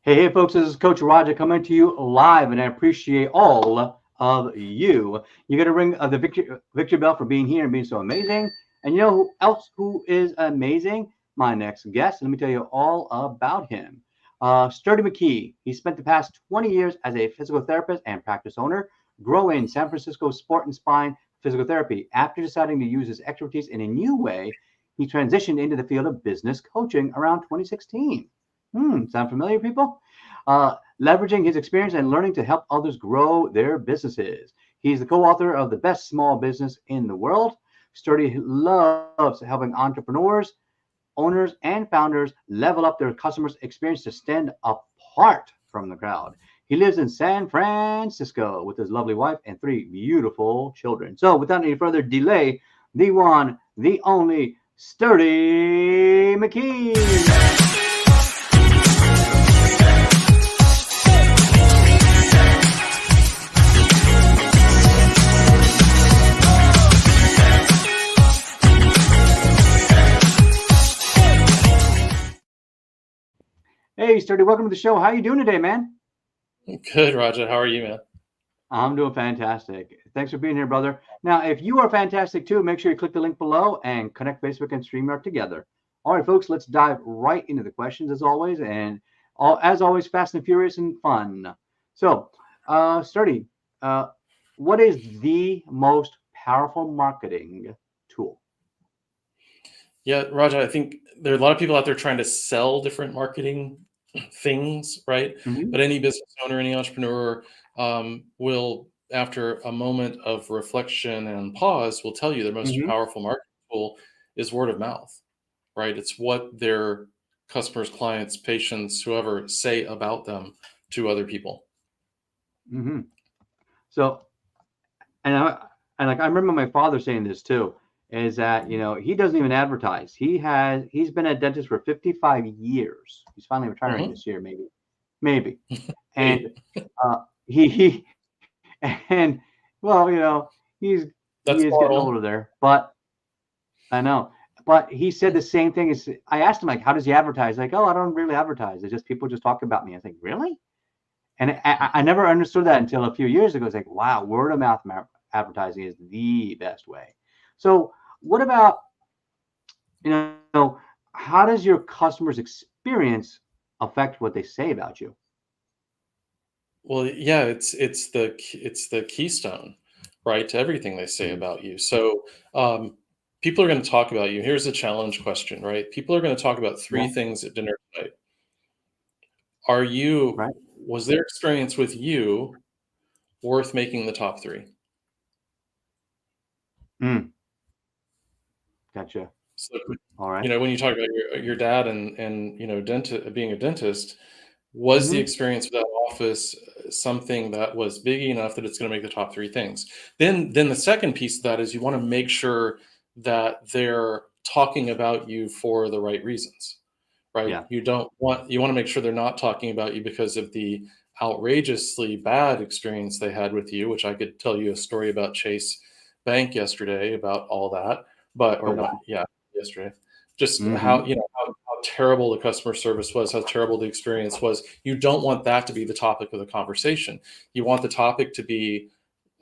Hey, folks, this is Coach Roger coming to you live, and I appreciate all of you. You got to ring the victory bell for being here and being so amazing. And you know who else who is amazing? My next guest. Let me tell you all about him. Sturdy Mckee. He spent the past 20 years as a physical therapist and practice owner, growing San Francisco sport and spine physical therapy. After deciding to use his expertise in a new way, he transitioned into the field of business coaching around 2016. Sound familiar, people? Leveraging his experience and learning to help others grow their businesses. He's the co-author of The Best Small Business in the World. Sturdy loves helping entrepreneurs, owners, and founders level up their customers' experience to stand apart from the crowd. He lives in San Francisco with his lovely wife and three beautiful children. So, without any further delay, the one, the only, Sturdy Mckee. Hey, Sturdy, welcome to the show. How are you doing today, man? Good, Roger. How are you, man? I'm doing fantastic. Thanks for being here, brother. Now, if you are fantastic too, make sure you click the link below and connect Facebook and StreamYard together. All right, folks, let's dive right into the questions as always, and as always, fast and furious and fun. So, Sturdy, what is the most powerful marketing tool? Yeah, Roger, I think there are a lot of people out there trying to sell different marketing things, right? Mm-hmm. But any business owner, any entrepreneur will, after a moment of reflection and pause, will tell you their most Mm-hmm. powerful marketing tool is word of mouth, right? It's what their customers, clients, patients, whoever say about them to other people. Mm-hmm. So, and I remember my father saying this too, is that he doesn't even advertise. He's been a dentist for 55 years. He's finally retiring Mhm. this year, maybe. And Hey, he and well, he's he that's is getting moral. older there, but I know. But he said the same thing. As I asked him, like, how does he advertise? Like, oh, I don't really advertise. It's just people just talk about me. I was like, really? And I never understood that until a few years ago. It's like, wow, word of mouth advertising is the best way. So, what about, how does your customers' experience affect what they say about you? Well, yeah, it's the keystone, right, to everything they say Mhm. about you. So, people are going to talk about you. Here's a challenge question, right? People are going to talk about Yeah, three things at dinner tonight. Are you right. Was their experience with you worth making the top three? Mm, gotcha. So, All right. when you talk about your dad and being a dentist, was the Mm-hmm. experience with that office something that was big enough that it's going to make the top three things? Then the second piece of that is you want to make sure that they're talking about you for the right reasons, right? Yeah. You want to make sure they're not talking about you because of the outrageously bad experience they had with you, which I could tell you a story about Chase Bank yesterday about all that, but Oh, or not, wow. yeah, yesterday. Just Mm-hmm. how terrible the customer service was, how terrible the experience was. You don't want that to be the topic of the conversation. You want the topic to be,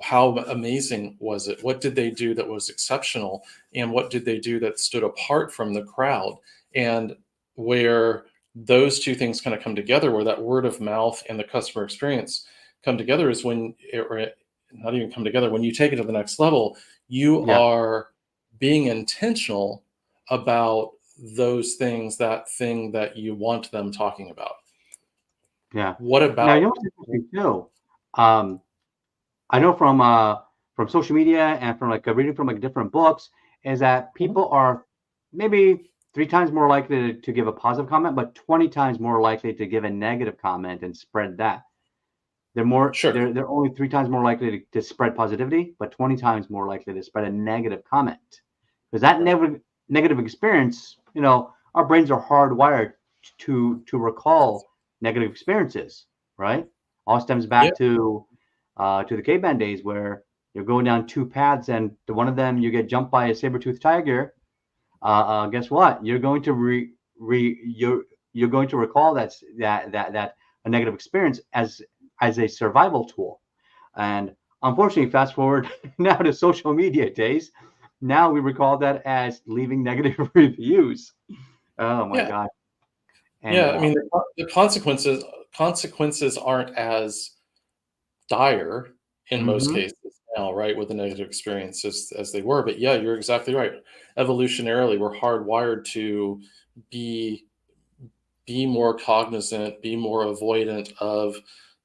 how amazing was it? What did they do that was exceptional? And what did they do that stood apart from the crowd? And where those two things kind of come together, where that word of mouth and the customer experience come together, is not even come together, when you take it to the next level, you Yeah. are being intentional about those things, that thing that you want them talking about. Yeah. What Now, about what's interesting too? Um, I know from social media and from like reading from like different books is that Mhm. people are maybe three times more likely to give a positive comment, but 20 times more likely to give a negative comment and spread that. Sure. They're only three times more likely to spread positivity, but 20 times more likely to spread a negative comment. Because that Right. negative experience, our brains are hardwired to recall negative experiences, right? All stems Yeah. back to the caveman days where you're going down two paths and the one of them you get jumped by a saber-toothed tiger. Guess what? You're going to recall that a negative experience as a survival tool. And unfortunately, fast forward now to social media days. Now we recall that as leaving negative reviews. Oh my Yeah. God. And Yeah. I mean, the consequences aren't as dire in most mhm, cases now, right, with the negative experiences as they were. But yeah, you're exactly right. Evolutionarily, we're hardwired to be be more cognizant, be more avoidant of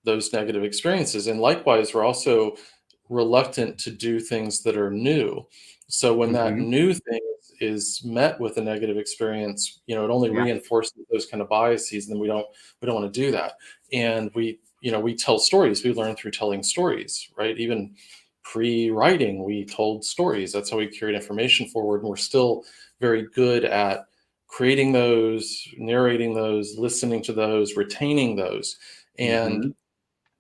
those negative experiences. And likewise, we're also reluctant to do things that are new. So when that mhm, new thing is met with a negative experience, it only yeah, reinforces those kind of biases, and then we don't want to do that. And we tell stories. We learn through telling stories, right? Even pre-writing, we told stories. That's how we carried information forward. And we're still very good at creating those, narrating those, listening to those, retaining those. And mhm,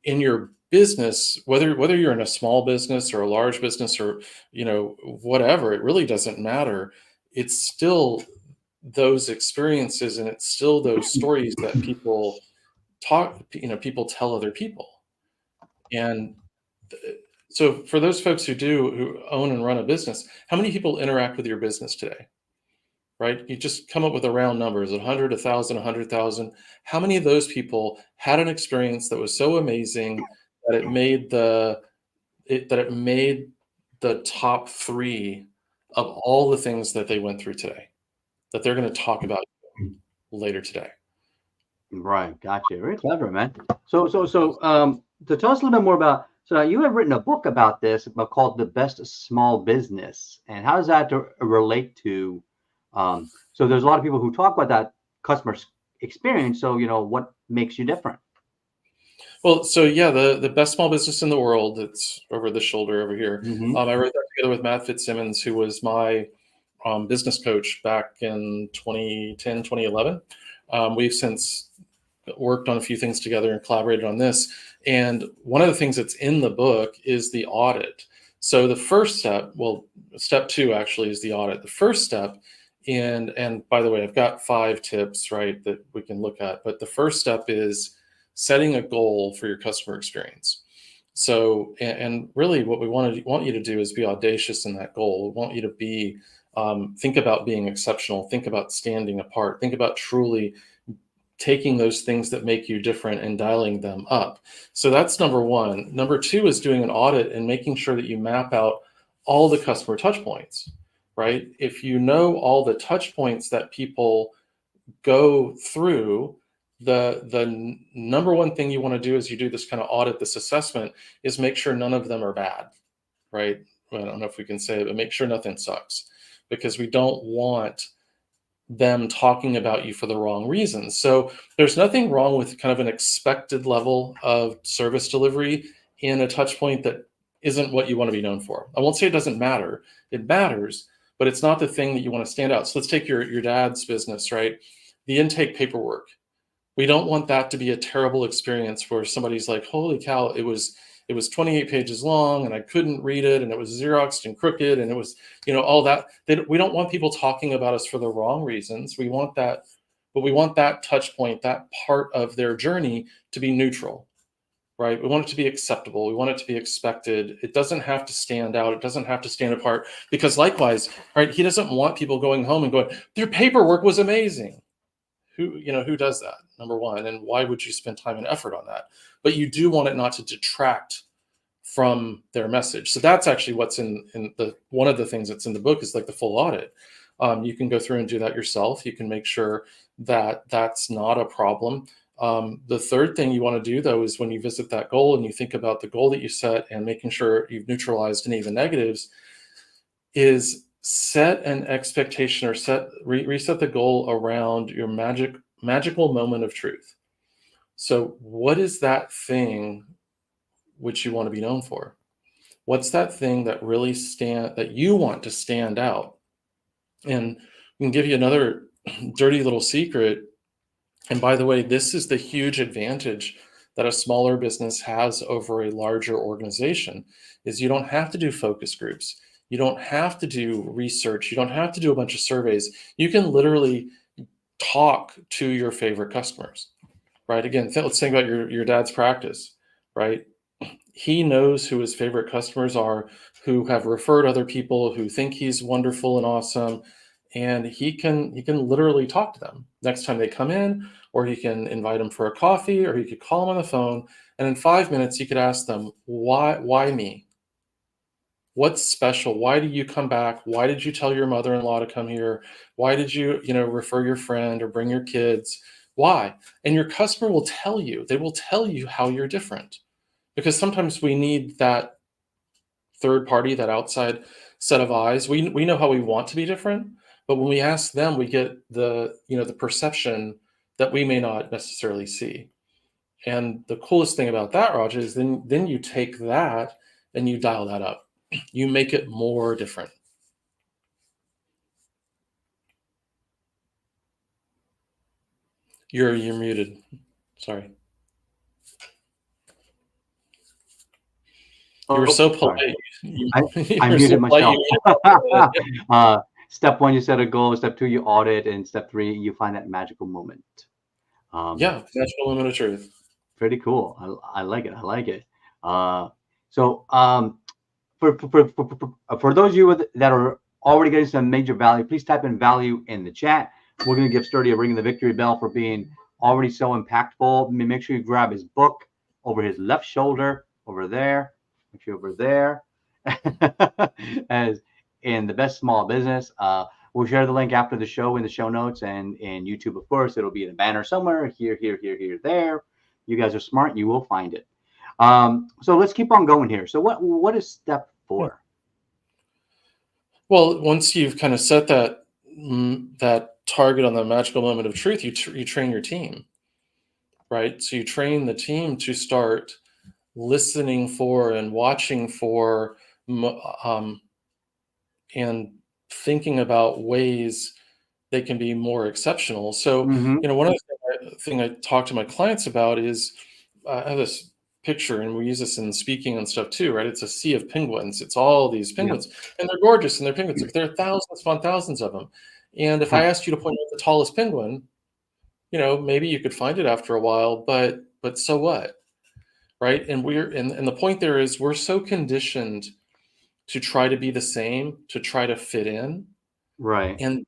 in your business, whether you're in a small business or a large business or whatever, it really doesn't matter. It's still those experiences, and it's still those stories that people tell other people. And so for those folks who own and run a business, how many people interact with your business today? Right? You just come up with a round number. Is it 100, 1,000, 100,000? How many of those people had an experience that was so amazing that it made the top three of all the things that they went through today that they're going to talk about later today? right. Gotcha. Very clever, man. To tell us a little bit more about, so you have written a book about this called The Best Small Business. And how does that relate to, so there's a lot of people who talk about that customer experience. So, what makes you different? Well, so yeah, the best small business in the world. It's over the shoulder over here. Hmm. I wrote that together with Matt Fitzsimmons, who was my business coach back in 2010, 2011. We've since worked on a few things together and collaborated on this. And one of the things that's in the book is the audit. So the first step, well, step two actually is the audit. The first step, and by the way, I've got 5 tips, right, that we can look at. But the first step is setting a goal for your customer experience. So, and really, what we want you to do is be audacious in that goal. We want you to be think about being exceptional. Think about standing apart. Think about truly taking those things that make you different and dialing them up. So that's number one. Number two is doing an audit and making sure that you map out all the customer touch points, right? If you know all the touch points that people go through, the number one thing you want to do as you do this kind of audit, this assessment, is make sure none of them are bad, right? Well, I don't know if we can say it, but make sure nothing sucks, because we don't want them talking about you for the wrong reasons. So there's nothing wrong with kind of an expected level of service delivery in a touch point that isn't what you want to be known for. I won't say it doesn't matter. It matters, but it's not the thing that you want to stand out. So let's take your dad's business, right? The intake paperwork. We don't want that to be a terrible experience where somebody's like, holy cow, it was 28 pages long and I couldn't read it, and it was Xeroxed and crooked, and it was, all that. We don't want people talking about us for the wrong reasons. We want that, but we want that touch point, that part of their journey, to be neutral, right? We want it to be acceptable. We want it to be expected. It doesn't have to stand out. It doesn't have to stand apart, because likewise, right, he doesn't want people going home and going, their paperwork was amazing. Who does that, number one, and why would you spend time and effort on that? But you do want it not to detract from their message. So that's actually what's in the one of the things that's in the book, is like the full audit. You can go through and do that yourself. You can make sure that that's not a problem. The third thing you want to do, though, is when you visit that goal and you think about the goal that you set and making sure you've neutralized any of the negatives, is set an expectation, or reset the goal around your magical moment of truth. So what is that thing which you want to be known for? What's that thing that really that you want to stand out? And I can give you another dirty little secret. And by the way, this is the huge advantage that a smaller business has over a larger organization, is you don't have to do focus groups. You don't have to do research. You don't have to do a bunch of surveys. You can literally talk to your favorite customers. right? Again, let's think about your dad's practice, right? He knows who his favorite customers are, who have referred other people, who think he's wonderful and awesome, and he can literally talk to them next time they come in, or he can invite them for a coffee, or he could call them on the phone, and in 5 minutes he could ask them, why me? What's special? Why do you come back? Why did you tell your mother-in-law to come here? Why did you, refer your friend or bring your kids? Why? And your customer will tell you. They will tell you how you're different, because sometimes we need that third party, that outside set of eyes. We know how we want to be different, but when we ask them, we get the perception that we may not necessarily see. And the coolest thing about that, Roger, is then you take that and you dial that up. You make it more different. You're muted. Sorry. You were so polite. I muted myself. Step one, you set a goal. Step two, you audit, and step three, you find that magical moment. Yeah, magical moment of truth. Pretty cool. I like it. I like it. For those of you that are already getting some major value, please type in value in the chat. We're going to give Sturdy a ring of the victory bell for being already so impactful. Make sure you grab his book over his left shoulder, over there. Make sure over there. As in the best small business. We'll share the link after the show in the show notes and in YouTube, of course. It'll be in a banner somewhere here, there. You guys are smart. You will find it. So let's keep on going here. So what is step 4? Well, once you've kind of set that target on the magical moment of truth, you train your team, right? So you train the team to start listening for and watching for and thinking about ways they can be more exceptional. So, one of the things I talk to my clients about is I have this picture, and we use this in speaking and stuff too, right? It's a sea of penguins. It's all these penguins, and they're gorgeous, and they're penguins. Like, there are thousands upon thousands of them. And if I asked you to point out the tallest penguin, maybe you could find it after a while, but so what, right? And and the point there is we're so conditioned to try to be the same, to try to fit in, right? And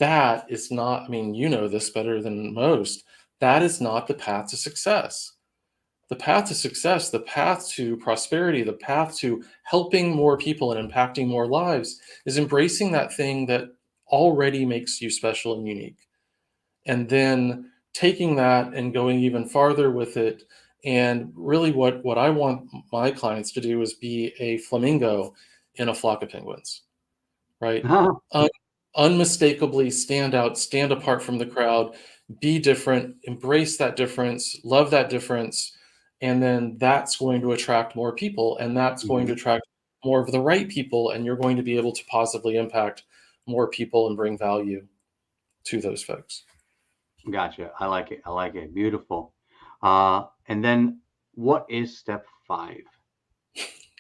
that is not, I mean, you know this better than most. That is not the path to success. The path to success, the path to prosperity, the path to helping more people and impacting more lives is embracing that thing that already makes you special and unique. And then taking that and going even farther with it. And really what I want my clients to do is be a flamingo in a flock of penguins, right? Unmistakably stand out, stand apart from the crowd, be different, embrace that difference, love that difference, and then that's going to attract more people, and that's going to attract more of the right people, and you're going to be able to positively impact more people and bring value to those folks. Gotcha. I like it. I like it. Beautiful. And then what is step 5?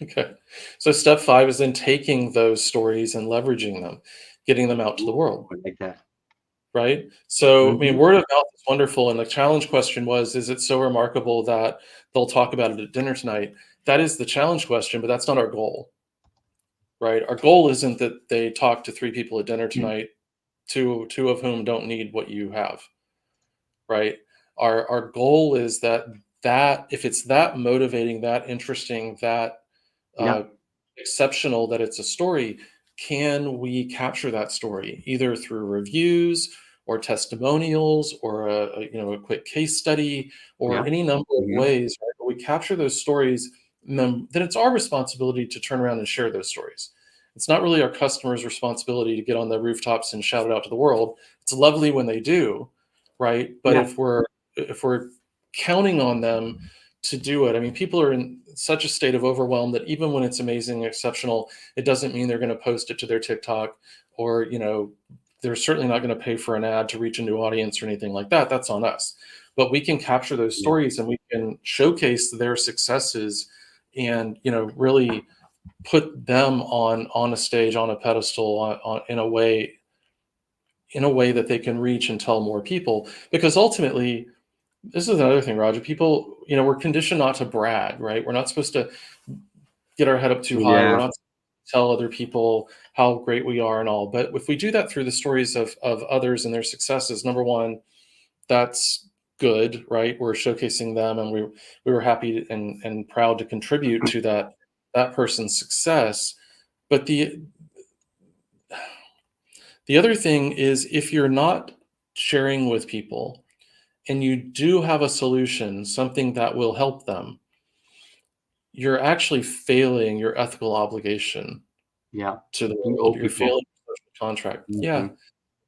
Okay. So step 5 is then taking those stories and leveraging them, getting them out to the world. I like that. Right? So, I mean, word of mouth is wonderful. And the challenge question was, is it so remarkable that they'll talk about it at dinner tonight? That is the challenge question, but that's not our goal, right? Our goal isn't that they talk to 3 people at dinner tonight, two of whom don't need what you have, right? Our goal is that if it's that motivating, that interesting, that exceptional, that it's a story, can we capture that story either through reviews or testimonials or a quick case study or any number of ways, right? But we capture those stories, and then it's our responsibility to turn around and share those stories. It's not really our customers' responsibility to get on the rooftops and shout it out to the world. It's lovely when they do, right? But if we're counting on them to do it, I mean, people are in such a state of overwhelm that even when it's amazing, exceptional, it doesn't mean they're going to post it to their TikTok, or they're certainly not going to pay for an ad to reach a new audience or anything like that. That's on us. But we can capture those stories and we can showcase their successes and really put them on a stage, on a pedestal, in a way that they can reach and tell more people. Because ultimately, this is another thing, Roger. People, we're conditioned not to brag, right? We're not supposed to get our head up too high. We're Yeah. not supposed to tell other people how great we are and all. But if we do that through the stories of others and their successes, number one, that's good, right? We're showcasing them, and we were happy and proud to contribute to that person's success. But the other thing is, if you're not sharing with people and you do have a solution, something that will help them, you're actually failing your ethical obligation Yeah. to the You world. owe You're people. failing your social contract. Yeah. Mhm.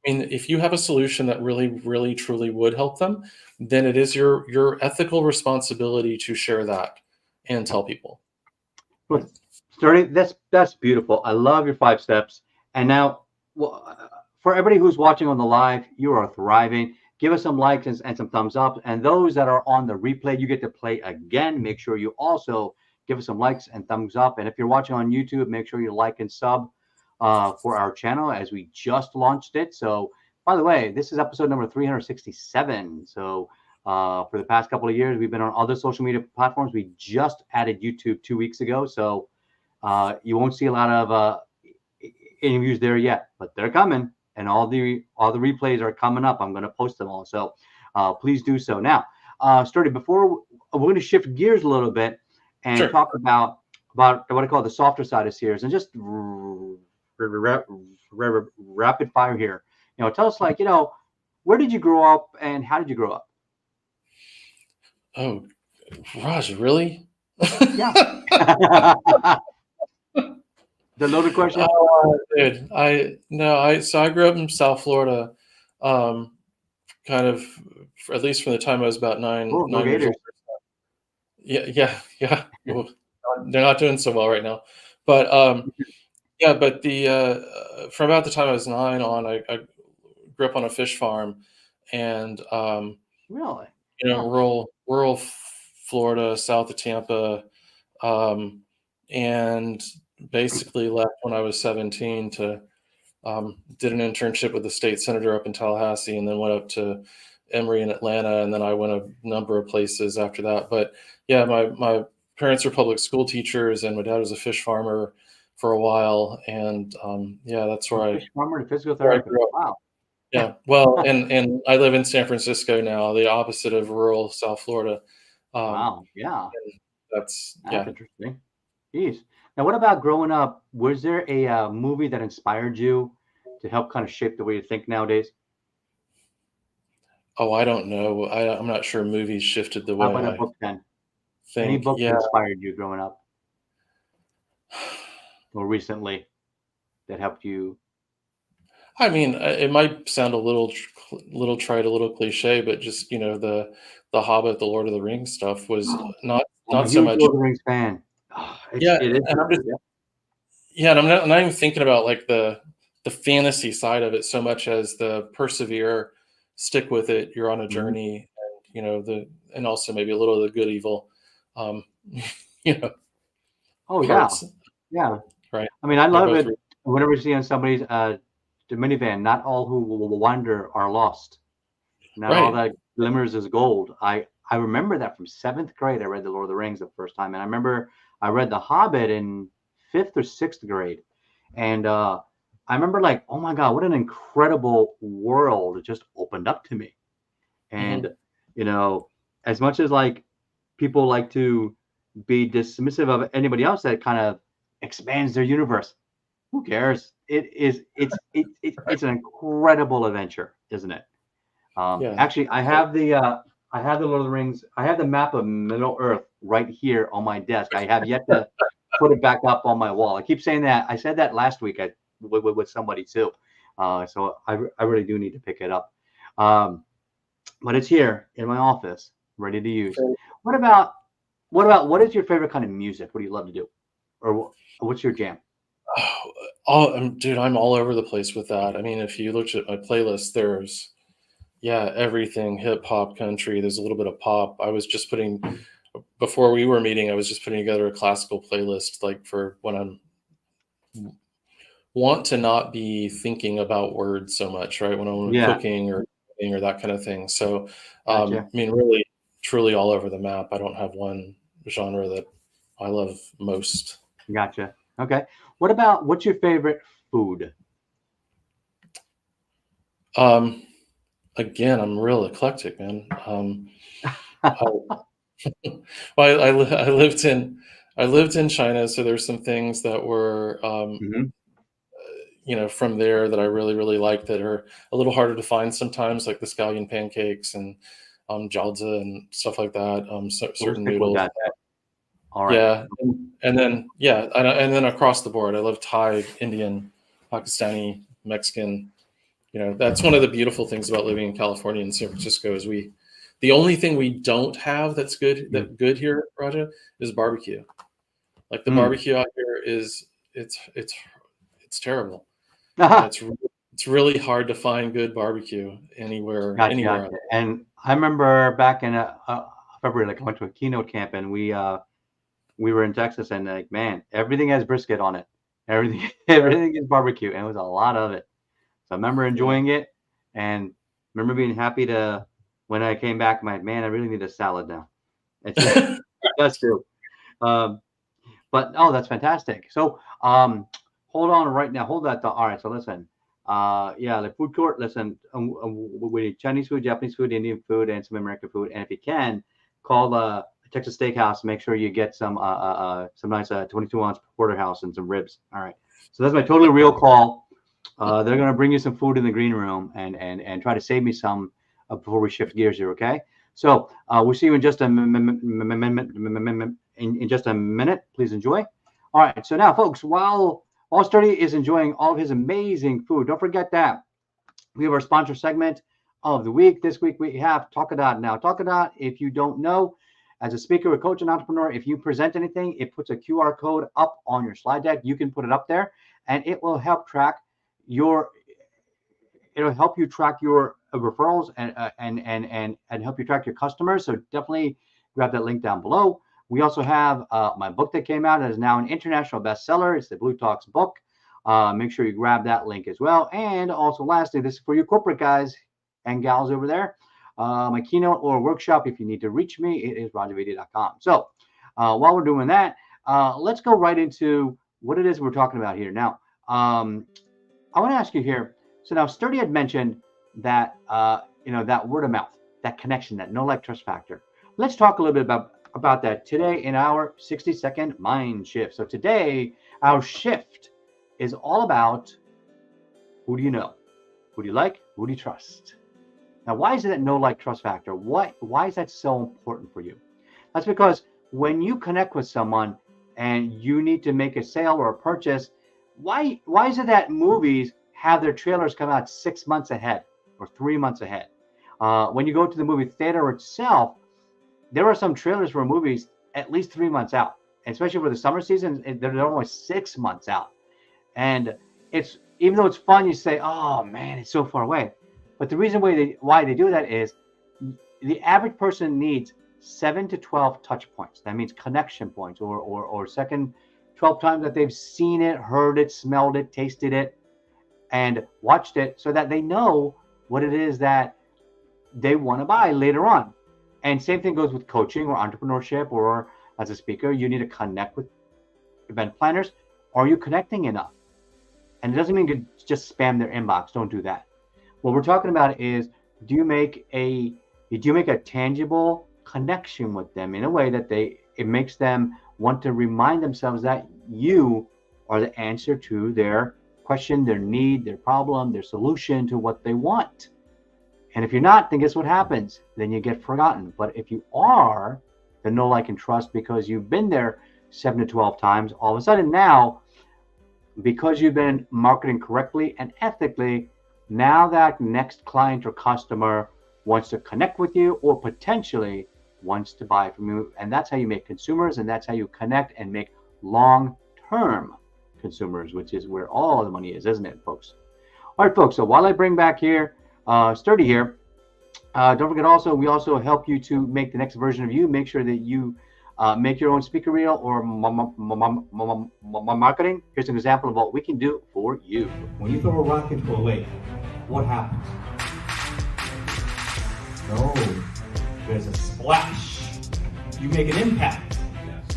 I mean, if you have a solution that really, really, truly would help them, then it is your ethical responsibility to share that and tell people. Right? Well, starting that's beautiful. I love your 5 steps. And now, well, for everybody who's watching on the live, you are thriving. Give us some likes and some thumbs up. And those that are on the replay, you get to play again. Make sure you also give us some likes and thumbs up. And if you're watching on YouTube, make sure you like and sub for our channel as we just launched it. So, by the way, this is episode number 367. So, for the past couple of years, we've been on other social media platforms. We just added YouTube 2 weeks ago, so you won't see a lot of interviews there yet, but they're coming, and all the replays are coming up. I'm going to post them all, so please do so. Now, Sturdy, before we're going to shift gears a little bit and Sure. talk about what I call the softer side of Sears, and just rapid fire here. Tell us where did you grow up and how did you grow up? Oh, Raj, really? Yeah. The loaded question? Dude, so I grew up in South Florida, kind of, at least from the time I was about Oh, go 9 years old. Gators. Yeah, yeah, yeah. Well, they're not doing so well right now, but yeah. But from about the time I was 9 on, I grew up on a fish farm, and Really? Huh. rural Florida, south of Tampa, um, and basically left when I was 17 to did an internship with the state senator up in Tallahassee, and then went up to Emory in Atlanta, and then I went a number of places after that. But yeah, my parents were public school teachers, and my dad was a fish farmer for a while, and yeah, that's From where I fish farmer to physical where I therapist. grew up. Wow. Yeah, well, and I live in San Francisco now, the opposite of rural South Florida. Um, Wow. Yeah. and that's That's yeah. interesting. Jeez. Now, what about growing up? Was there a movie that inspired you to help kind of shape the way you think nowadays? Oh, I don't know. I'm not sure movies shifted the How way about a I book then? Any think. book that Yeah. inspired you growing up or recently that helped you? I mean, it might sound a little trite, a little cliche, but just the Hobbit, the Lord of the Rings stuff was not I'm a so huge much. Lord of the Rings fan. Yeah, It is and really good. Yeah. and I'm not even thinking about like the fantasy side of it so much as the persevere, stick with it. You're on a Mhm. journey, and and also maybe a little of the good evil, um, you know, Oh yeah. parts, Yeah. right? I mean, I They're love both. it whenever you see on somebody's the minivan. Not all who will wander are lost. Not all Right. that glimmers is gold. I remember that from seventh grade. I read the Lord of the Rings the first time, and I remember I read The Hobbit in fifth or sixth grade, and I remember like, oh my God, what an incredible world it just opened up to me. Hmm. And you know, as much as like people like to be dismissive of anybody else that kind of expands their universe, who cares? It's an incredible adventure, isn't it? Yeah. Actually, I have the Lord of the Rings. I have the map of Middle Earth right here on my desk. I have yet to put it back up on my wall. I keep saying that. I said that last week with somebody too. So I really do need to pick it up. Um, but it's here in my office, ready to use. What about what is your favorite kind of music? What do you love to do, or what's your jam? Oh, dude, I'm all over the place with that. I mean, if you looked at my playlist, there's everything, hip hop, country. There's a little bit of pop. I was just before we were meeting, I was just putting together a classical playlist, like for when I'm want to not be thinking about words so much, right? When I'm Yeah, cooking or that kind of thing. So, gotcha. I mean, really, truly all over the map. I don't have one genre that I love most. Gotcha. Okay. What's your favorite food? Again, I'm real eclectic, man. I, well, I lived in China, so there's some things that were Hmm. from there that I really, really like that are a little harder to find sometimes, like the scallion pancakes and jiaozi and stuff like that. We'll Certain stick with noodles. that. All right. Yeah, and then and then across the board, I love Thai, Indian, Pakistani, Mexican. That's one of the beautiful things about living in California and San Francisco is the only thing we don't have that's good here, Raja, is barbecue. Like the Mm. barbecue out here it's terrible. And it's really hard to find good barbecue anywhere Gotcha, anywhere. gotcha. And I remember back in February, like I went to a keynote camp, and we were in Texas, and like, man, everything has brisket on it. Everything everything is barbecue, and it was a lot of it. So I remember Yeah. enjoying it, and remember being happy to when I came back. I'm like, man, I really need a salad now. It's just that's true. Um, but oh, that's fantastic. So hold on right now. Hold that thought. All right. So listen. Yeah, the food court. Listen, we need Chinese food, Japanese food, Indian food, and some American food. And if you can, call Texas Steakhouse. Make sure you get some nice 22-ounce porterhouse and some ribs. All right. So that's my totally real call. They're gonna bring you some food in the green room and try to save me some before we shift gears here. Okay. So we'll see you in just a in just a minute. Please enjoy. All right. So now, folks, while Sturdy is enjoying all of his amazing food, don't forget that we have our sponsor segment of the week. This week we have Talkadot. Now, Talkadot, if you don't know, as a speaker, a coach, and entrepreneur, if you present anything, it puts a QR code up on your slide deck. You can put it up there, and it will help track your. It'll help you track your referrals and help you track your customers. So definitely grab that link down below. We also have my book that came out. It is now an international bestseller. It's the Blue Talks book. Make sure you grab that link as well. And also, lastly, this is for you corporate guys and gals over there. My keynote or workshop, if you need to reach me, it is rogervaidya.com. So while we're doing that, let's go right into what it is we're talking about here. Now, I want to ask you here. So now, Sturdy had mentioned that that word of mouth, that connection, that know like trust factor. Let's talk a little bit about that today in our 60-second mind shift. So today, our shift is all about who do you know, who do you like, who do you trust. Now, why is it that know like trust factor? Why is that so important for you? That's because when you connect with someone and you need to make a sale or a purchase, why is it that movies have their trailers come out 6 months ahead or 3 months ahead? When you go to the movie theater itself, there are some trailers for movies at least 3 months out, especially for the summer season. They're almost 6 months out, and it's even though it's fun, you say, "Oh man, it's so far away." But the reason why they do that is the average person needs 7 to 12 touch points. That means connection points, or second 12 times that they've seen it, heard it, smelled it, tasted it, and watched it, so that they know what it is that they want to buy later on. And same thing goes with coaching or entrepreneurship, or as a speaker, you need to connect with event planners. Are you connecting enough? And it doesn't mean to just spam their inbox. Don't do that. What we're talking about is, do you make a tangible connection with them in a way that it makes them want to remind themselves that you are the answer to their question, their need, their problem, their solution to what they want. And if you're not, then guess what happens? Then you get forgotten. But if you are, then know, like, and trust, because you've been there 7 to 12 times, all of a sudden now, because you've been marketing correctly and ethically, now that next client or customer wants to connect with you or potentially wants to buy from you. And that's how you make consumers, and that's how you connect and make long-term consumers, which is where all the money is, isn't it, folks? All right, folks. So while I bring back here Sturdy here, don't forget also, we also help you to make the next version of you. Make sure that you make your own speaker reel or marketing. Here's an example of what we can do for you. When you throw a rock into a lake, what happens? No, There's a splash. You make an impact,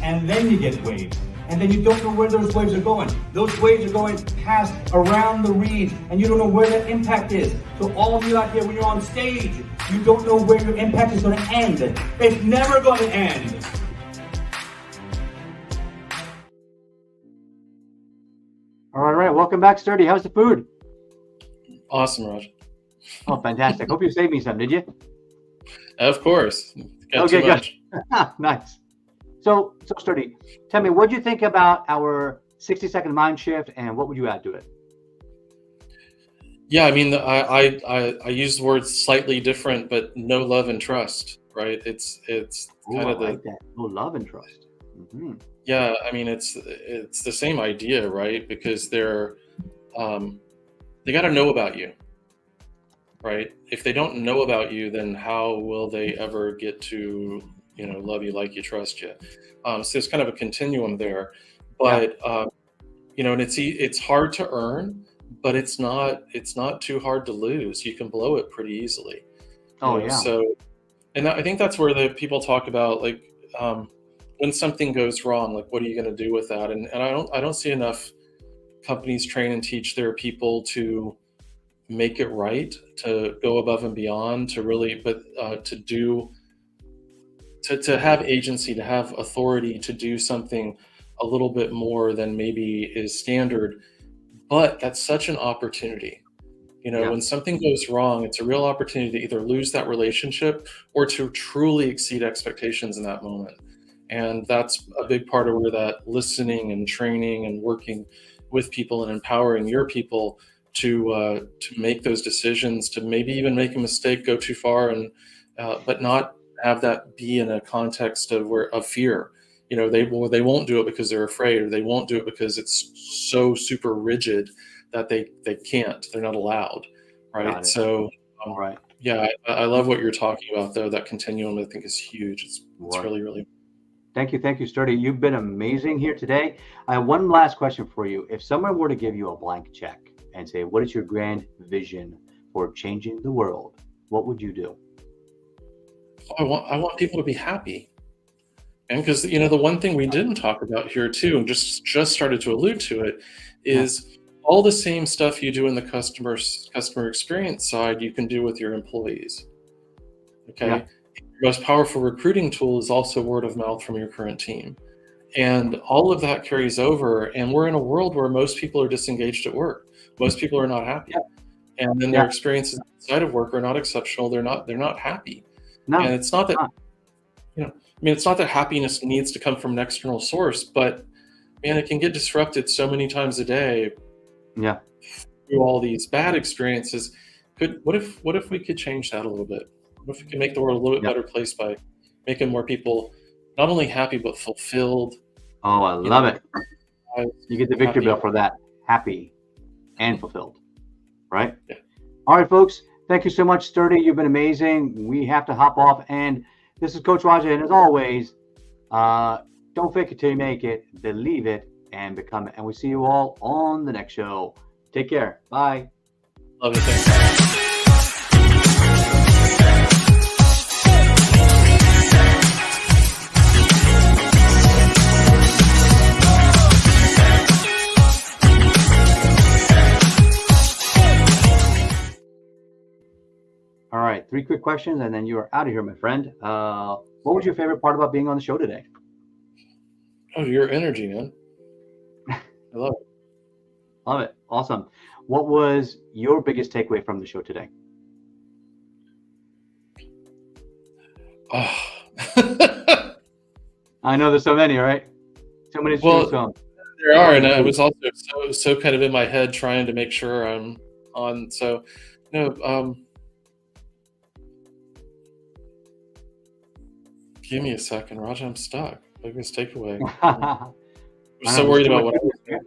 and then you get waves. And then you don't know where those waves are going. Those waves are going past around the reeds, and you don't know where that impact is. So all of you out there, when you're on stage, you don't know where your impact is going to end. It's never going to end. All right. Welcome back, Sturdy. How's the food? Awesome, Raj. Oh, fantastic. Hope you saved me some, did you? Of course. Got okay, too much. Good. Nice. So Sturdy, tell me, what do you think about our 60-second mind shift, and what would you add to it? Yeah, I mean, I use the word slightly different, but no love and trust, right? It's kind of like that. No love and trust. Mm-hmm. Yeah, I mean, it's the same idea, right? Because they got to know about you, right? If they don't know about you, then how will they ever get to love you, like you, trust you? So it's kind of a continuum there, but and it's hard to earn, but it's not too hard to lose. You can blow it pretty easily. So, and I think that's where the people talk about, like, when something goes wrong, like, what are you going to do with that? And I don't see enough companies train and teach their people to make it right, to go above and beyond, to really, to have agency, to have authority to do something a little bit more than maybe is standard. But that's such an opportunity. When something goes wrong, it's a real opportunity to either lose that relationship or to truly exceed expectations in that moment. And that's a big part of where that listening and training and working with people and empowering your people to make those decisions, to maybe even make a mistake, go too far, and but not have that be in a context of fear. They won't do it because they're afraid, or they won't do it because it's so super rigid that they can't, they're not allowed, right? So right. Yeah, I love what you're talking about, though. That continuum, I think, is huge. It's really, really. Thank you, Sturdy. You've been amazing here today. I have one last question for you. If someone were to give you a blank check and say, what is your grand vision for changing the world, what would you do? I want people to be happy. And because, the one thing we didn't talk about here too, and just started to allude to it, is all the same stuff you do in the customer experience side, you can do with your employees. Okay. Yeah. Your most powerful recruiting tool is also word of mouth from your current team. And all of that carries over. And we're in a world where most people are disengaged at work. Most people are not happy. Yeah. And then their experiences outside of work are not exceptional. They're not happy. No. And it's not that, it's not that happiness needs to come from an external source, but man, it can get disrupted so many times a day. Yeah. Through all these bad experiences. What if we could change that a little bit? What if we could make the world a little bit better place by making more people not only happy but fulfilled? Oh, I love it. You get the victory bell for that. Happy and fulfilled. Right? Yeah. All right, folks. Thank you so much, Sturdy. You've been amazing. We have to hop off. And this is Coach Raja. And as always, don't fake it till you make it. Believe it and become it. And we see you all on the next show. Take care. Bye. Love it. Thanks. All right, 3 quick questions, and then you are out of here, my friend. What was your favorite part about being on the show today? Oh, your energy, man. I love it. Love it. Awesome. What was your biggest takeaway from the show today? Oh. I know there's so many, right? So many to choose from. There are, and I was also so kind of in my head trying to make sure I'm on. So, give me a second, Raj. I'm stuck. Biggest takeaway. I'm so worried about what I was doing.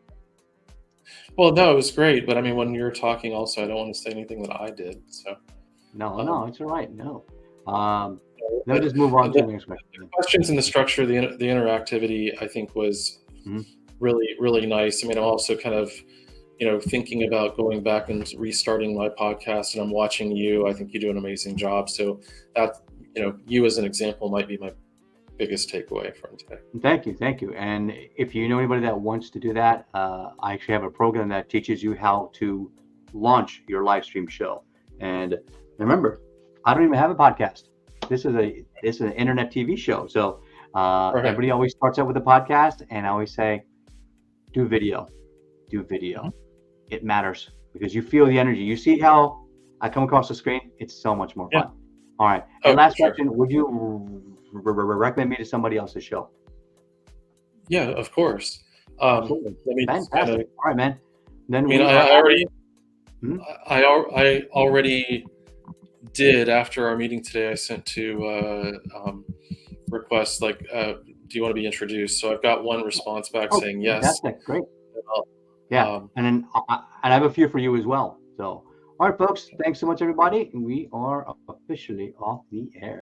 Well, no, it was great, but I mean, when you're talking, also, I don't want to say anything that I did. So. No, it's all right. No. Let's just move on to the next question. The questions and the structure, the interactivity, I think was really, really nice. I mean, I'm also kind of, thinking about going back and restarting my podcast, and I'm watching you. I think you do an amazing job. So that, you as an example might be my biggest takeaway from today. Thank you. And if you know anybody that wants to do that, I actually have a program that teaches you how to launch your live stream show. And remember, I don't even have a podcast. This is an internet TV show. So everybody always starts out with a podcast, and I always say, do video. Mm-hmm. It matters because you feel the energy. You see how I come across the screen? It's so much more fun. All right. And last question, would you recommend me to somebody else's show? Yeah, of course. Fantastic. All right, man. Then I already did after our meeting today. I sent two requests like, do you want to be introduced? So I've got one response back saying yes. Fantastic. Great. Yeah, and then I have a few for you as well. So, all right, folks, thanks so much, everybody. We are officially off the air.